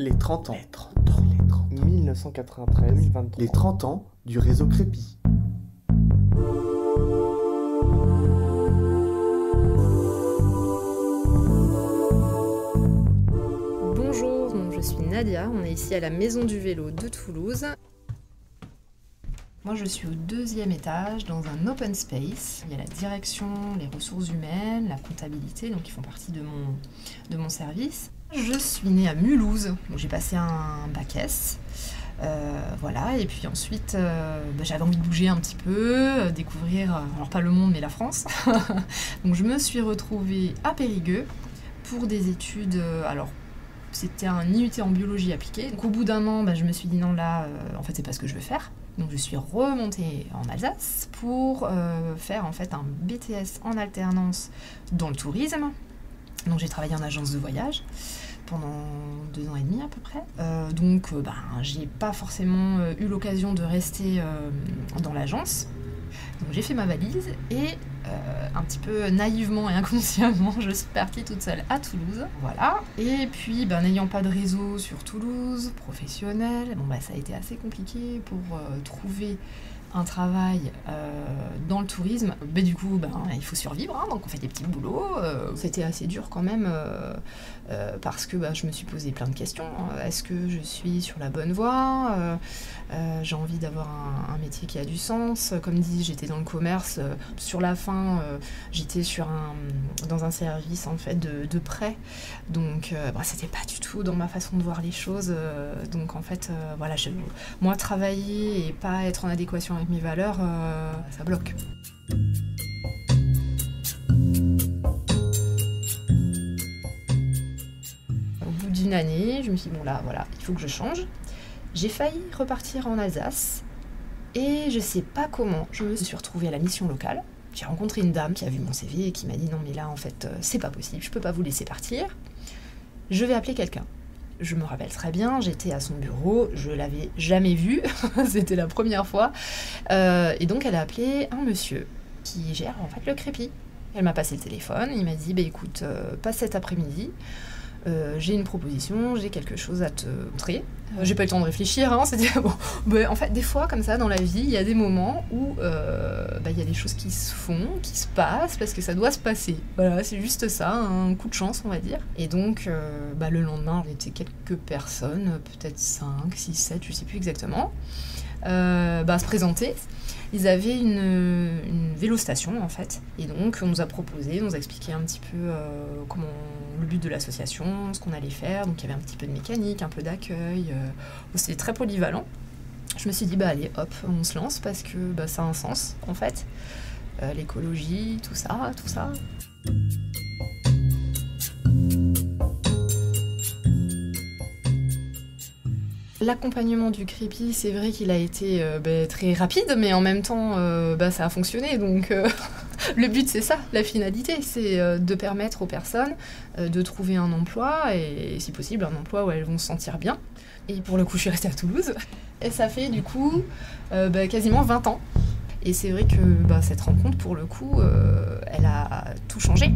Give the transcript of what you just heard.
Les 30 ans. 1993-2023. Les 30 ans du réseau Crépi. Bonjour, je suis Nadia, on est ici à la Maison du Vélo de Toulouse. Moi je suis au 2e étage dans un open space. Il y a la direction, les ressources humaines, la comptabilité, donc qui font partie de mon service. Je suis née à Mulhouse, donc j'ai passé un bac S. Voilà, et puis ensuite j'avais envie de bouger un petit peu, découvrir, alors pas le monde mais la France. Donc je me suis retrouvée à Périgueux pour des études, alors c'était un IUT en biologie appliquée. Donc au bout d'un an, je me suis dit non là, en fait c'est pas ce que je veux faire. Donc je suis remontée en Alsace pour faire en fait un BTS en alternance dans le tourisme. Donc j'ai travaillé en agence de voyage pendant 2 ans et demi à peu près. Donc j'ai pas forcément eu l'occasion de rester dans l'agence. Donc j'ai fait ma valise et un petit peu naïvement et inconsciemment, je suis partie toute seule à Toulouse. Voilà. Et puis n'ayant pas de réseau sur Toulouse, professionnel, ça a été assez compliqué pour trouver un travail dans le tourisme. Du coup, il faut survivre, hein, donc on fait des petits boulots. C'était assez dur quand même parce que je me suis posé plein de questions. Est-ce que je suis sur la bonne voie? J'ai envie d'avoir un métier qui a du sens. Comme dit, j'étais dans le commerce. Sur la fin, j'étais dans un service en fait de prêt. Donc, c'était pas du tout dans ma façon de voir les choses. Donc en fait, moi travailler et pas être en adéquation avec mes valeurs, ça bloque. Au bout d'une année, je me suis dit, il faut que je change. J'ai failli repartir en Alsace et je sais pas comment, je me suis retrouvée à la mission locale. J'ai rencontré une dame qui a vu mon CV et qui m'a dit non mais là en fait c'est pas possible, je peux pas vous laisser partir. Je vais appeler quelqu'un. Je me rappelle très bien, j'étais à son bureau, je l'avais jamais vu, c'était la première fois. Et donc elle a appelé un monsieur qui gère en fait le Crépi. Elle m'a passé le téléphone, il m'a dit écoute, passe cet après-midi, j'ai une proposition, j'ai quelque chose à te montrer. J'ai pas eu le temps de réfléchir, hein, c'était bon. En fait, des fois, comme ça, dans la vie, il y a des moments où il y a des choses qui se font, qui se passent, parce que ça doit se passer. Voilà, c'est juste ça, un coup de chance, on va dire. Et donc, le lendemain, on était quelques personnes, peut-être 5, 6, 7, je sais plus exactement, à se présenter. Ils avaient une vélostation en fait, et donc on nous a proposé, on nous a expliqué un petit peu le but de l'association, ce qu'on allait faire. Donc il y avait un petit peu de mécanique, un peu d'accueil, c'était très polyvalent. Je me suis dit allez hop, on se lance parce que ça a un sens en fait, l'écologie, tout ça. L'accompagnement du Crépi, c'est vrai qu'il a été très rapide, mais en même temps, ça a fonctionné. Donc, le but, c'est ça, la finalité, c'est de permettre aux personnes de trouver un emploi, et si possible, un emploi où elles vont se sentir bien. Et pour le coup, je suis restée à Toulouse. Et ça fait du coup quasiment 20 ans. Et c'est vrai que cette rencontre, pour le coup, elle a tout changé.